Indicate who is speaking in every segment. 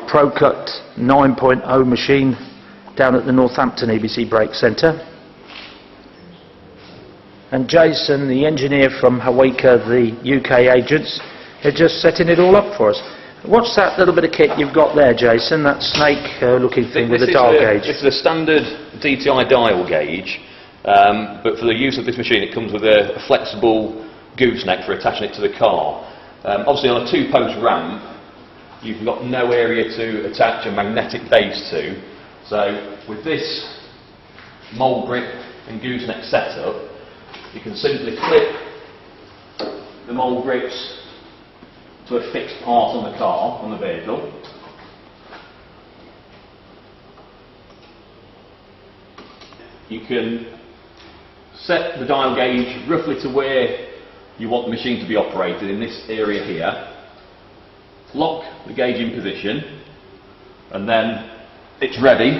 Speaker 1: Pro Cut 9.0 machine down at the Northampton EBC Brake Centre. And Jason, the engineer from Haweka, the UK agents, are just setting it all up for us. What's that little bit of kit you've got there, Jason? That snake-looking thing with a dial gauge?
Speaker 2: This is a standard DTI dial gauge, but for the use of this machine it comes with a flexible gooseneck for attaching it to the car. Obviously on a 2-post ramp you've got no area to attach a magnetic base to, so with this mole grip and gooseneck setup you can simply clip the mole grips to a fixed part on the car, on the vehicle. You can set the dial gauge roughly to where you want the machine to be operated in this area here. Lock the gauge in position and then it's ready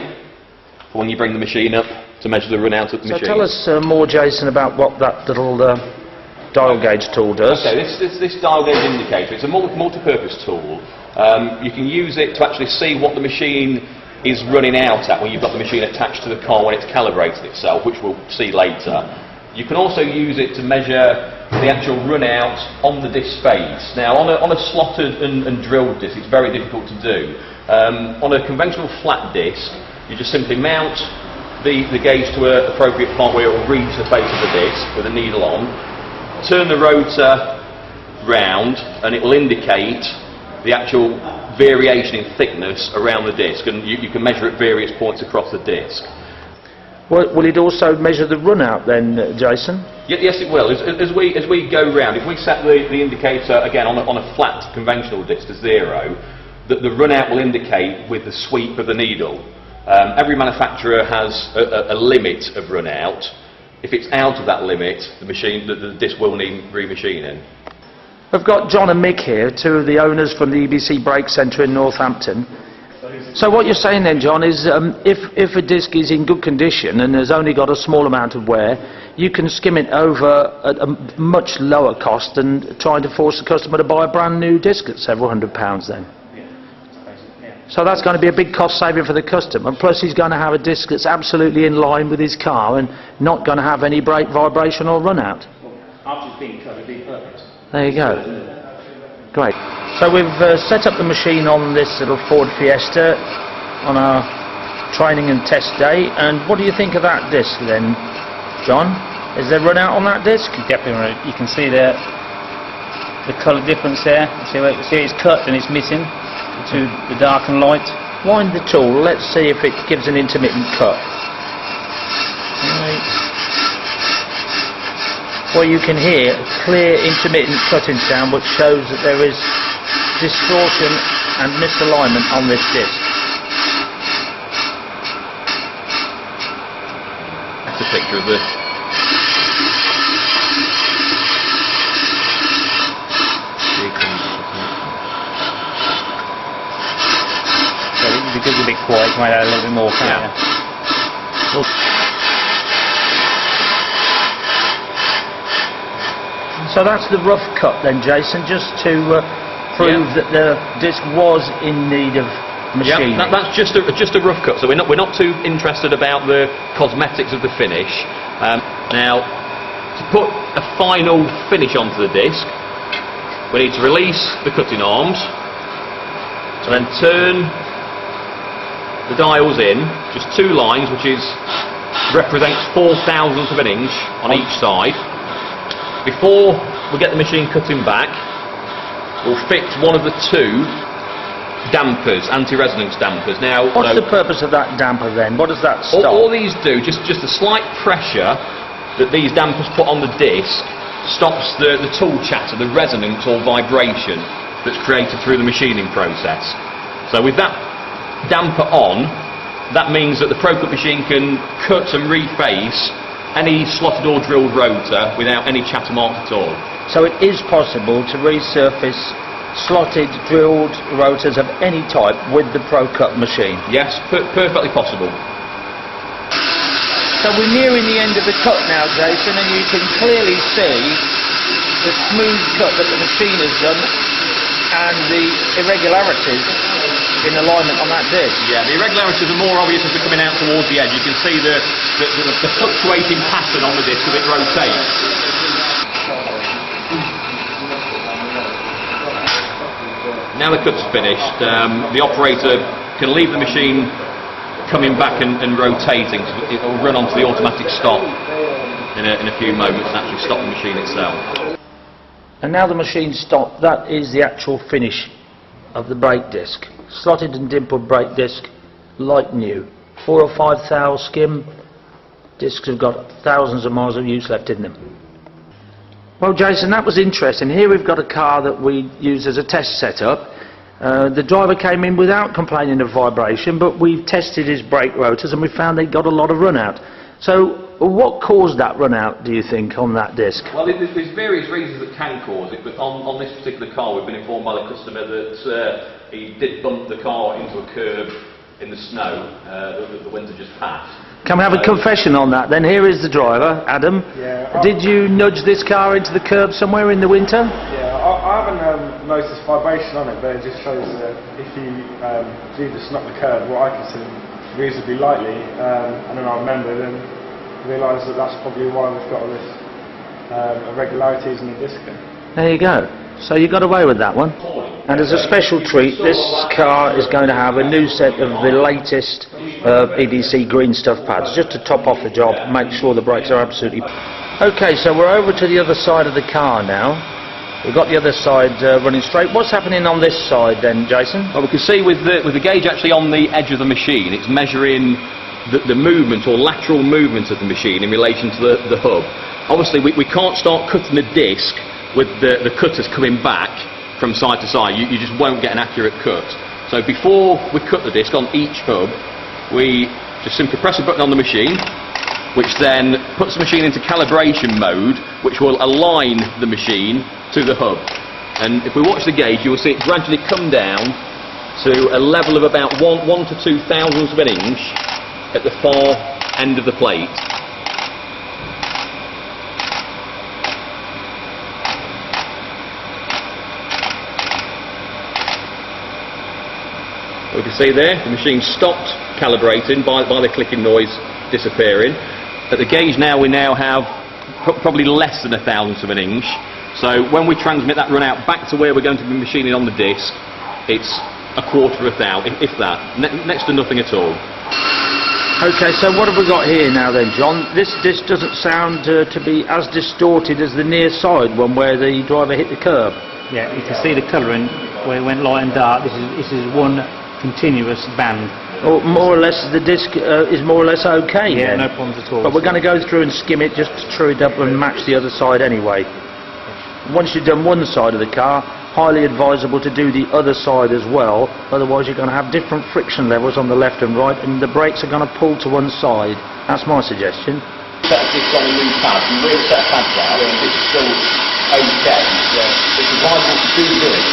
Speaker 2: for when you bring the machine up to measure the run out of the machine.
Speaker 1: So tell us more, Jason, about what that little dial gauge tool does.
Speaker 2: Okay, this dial gauge indicator, it's a multi-purpose tool. You can use it to actually see what the machine is running out at when you've got the machine attached to the car when it's calibrated itself, which we'll see later. You can also use it to measure the actual run out on the disc face. Now on a slotted and drilled disc it's very difficult to do. On a conventional flat disc you just simply mount the gauge to an appropriate point where it will reach the face of the disc with a needle on, turn the rotor round and it will indicate the actual variation in thickness around the disc, and you can measure at various points across the disc.
Speaker 1: Will it also measure the run out then, Jason?
Speaker 2: Yes, it will. As we go round, if we set the indicator again on a flat conventional disc to 0, the run out will indicate with the sweep of the needle. Every manufacturer has a limit of run out. If it's out of that limit, the disc will need remachining.
Speaker 1: We've got John and Mick here, 2 of the owners from the EBC Brake Centre in Northampton. So what you're saying then, John, is if a disc is in good condition and has only got a small amount of wear, you can skim it over at a much lower cost than trying to force the customer to buy a brand new disc at several £100s then. So that's going to be a big cost saving for the customer, plus he's going to have a disc that's absolutely in line with his car and not going to have any brake vibration or run out.
Speaker 3: After it's been cut, it'd be perfect.
Speaker 1: There you go. Great. So we've set up the machine on this little Ford Fiesta on our training and test day, and what do you think of that disc then, John? Is there run out on that disc?
Speaker 3: Definitely. You can see the colour difference there. You see it's cut and it's missing to the dark and light.
Speaker 1: Wind the tool, let's see if it gives an intermittent cut. Right. Well, you can hear a clear intermittent cutting sound which shows that there is distortion and misalignment on this disc.
Speaker 2: That's a picture of the
Speaker 3: because it's a bit quiet, you might add a little bit more, can't you?
Speaker 1: So that's the rough cut then, Jason, just to prove that the disc was in need of machining.
Speaker 2: Yeah, that's just a rough cut, so we're not too interested about the cosmetics of the finish. Now, to put a final finish onto the disc, we need to release the cutting arms and then turn the dials in, just 2 lines, which represents 0.004 of an inch on each side. Before we get the machine cutting back, we'll fix one of the 2 dampers, anti-resonance dampers. Now,
Speaker 1: what's the purpose of that damper then? What does that stop?
Speaker 2: All these do, just a slight pressure that these dampers put on the disc stops the tool chatter, the resonance or vibration that's created through the machining process. So with that damper on, that means that the Pro Cut machine can cut and reface any slotted or drilled rotor without any chatter marks at all.
Speaker 1: So it is possible to resurface slotted, drilled rotors of any type with the Pro Cut machine?
Speaker 2: Yes, perfectly possible.
Speaker 1: So we're nearing the end of the cut now, Jason, and you can clearly see the smooth cut that the machine has done and the irregularities in alignment on that disc.
Speaker 2: Yeah, the irregularities are more obvious as we're coming out towards the edge. You can see the fluctuating pattern on the disc as it rotates. Now the cut's finished, the operator can leave the machine coming back and rotating. It will run onto the automatic stop in a few moments and actually stop the machine itself.
Speaker 1: And now the machine's stopped. That is the actual finish of the brake disc. Slotted and dimpled brake disc, like new. 4 or 5 thou skim. Discs have got thousands of miles of use left in them. Well, Jason, that was interesting. Here we've got a car that we use as a test setup. The driver came in without complaining of vibration, but we've tested his brake rotors and we found they got a lot of run out. So what caused that run out, do you think, on that disc?
Speaker 2: Well, there's various reasons that can cause it, but on this particular car we've been informed by the customer that he did bump the car into a curb in the snow that the winter just passed.
Speaker 1: Can we have a confession on that then? Here is the driver, Adam.
Speaker 4: Yeah,
Speaker 1: did you nudge this car into the curb somewhere in the winter?
Speaker 4: Yeah, I haven't noticed vibration on it, but it just shows that if you do just knock the curb, what I consider reasonably lightly, and then I remembered and realised that that's probably why we've got all this irregularities in the disc.
Speaker 1: There you go. So you got away with that one. And as a special treat, this car is going to have a new set of the latest EBC green stuff pads, just to top off the job, make sure the brakes are absolutely... Okay, so we're over to the other side of the car now. We've got the other side running straight. What's happening on this side then, Jason?
Speaker 2: Well, we can see with the gauge actually on the edge of the machine, it's measuring the movement or lateral movement of the machine in relation to the hub. Obviously, we can't start cutting the disc with the cutters coming back from side to side. You just won't get an accurate cut. So before we cut the disc on each hub, we just simply press a button on the machine, which then puts the machine into calibration mode, which will align the machine to the hub. And if we watch the gauge, you will see it gradually come down to a level of about 1 to 2 thousandths of an inch at the far end of the plate. We can see there, the machine stopped calibrating by the clicking noise disappearing. At the gauge now, we now have probably less than 1/1000th of an inch. So when we transmit that run out back to where we're going to be machining on the disc, it's 1/4 of a thou, if that, next to nothing at all.
Speaker 1: Okay, so what have we got here now then, John? This disc doesn't sound to be as distorted as the near side one where the driver hit the curb.
Speaker 3: Yeah, you can see the colouring where it went light and dark. This is one continuous band.
Speaker 1: Or more or less, the disc is more or less okay.
Speaker 3: Yeah,
Speaker 1: then.
Speaker 3: no problems at all.
Speaker 1: But we're going to go through and skim it just to true it up and match the other side anyway. Once you've done one side of the car, highly advisable to do the other side as well, otherwise you're going to have different friction levels on the left and right and the brakes are going to pull to one side. That's my suggestion.
Speaker 2: Set a disc on a new pad, you really set pads out and it's still okay. It's advisable to do this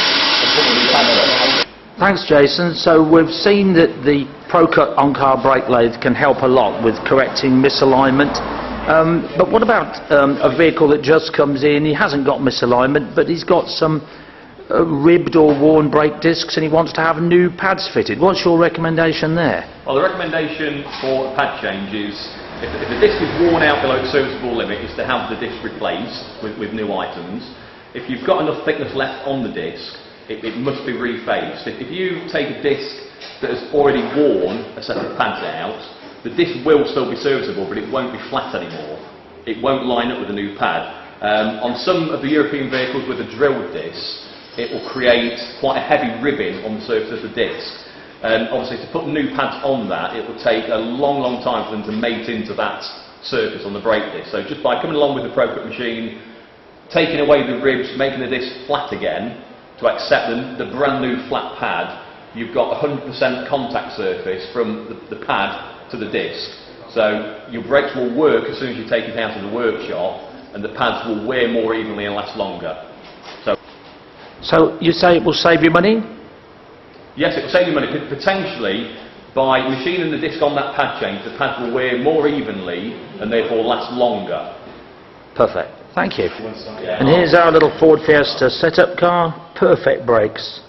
Speaker 2: and put a new pad on.
Speaker 1: Thanks, Jason. So we've seen that the Pro Cut on-car brake lathe can help a lot with correcting misalignment. But what about a vehicle that just comes in, he hasn't got misalignment, but he's got some ribbed or worn brake discs and he wants to have new pads fitted. What's your recommendation there?
Speaker 2: Well, the recommendation for a pad change is, if the disc is worn out below its serviceable limit, is to have the disc replaced with new items. If you've got enough thickness left on the disc, it must be refaced. If you take a disc that has already worn a set of pads out, the disc will still be serviceable, but it won't be flat anymore. It won't line up with the new pad. On some of the European vehicles with a drilled disc, it will create quite a heavy ribbing on the surface of the disc. And obviously to put new pads on that, it will take a long time for them to mate into that surface on the brake disc. So just by coming along with the Pro Cut machine, taking away the ribs, making the disc flat again, to accept the brand new flat pad, you've got 100% contact surface from the pad to the disc. So your brakes will work as soon as you take it out of the workshop, and the pads will wear more evenly and last longer.
Speaker 1: So you say it will save you money?
Speaker 2: Yes, it will save you money. Potentially, by machining the disc on that pad change, the pads will wear more evenly and therefore last longer.
Speaker 1: Perfect. Thank you.
Speaker 2: Yeah.
Speaker 1: And here's our little Ford Fiesta setup car. Perfect brakes.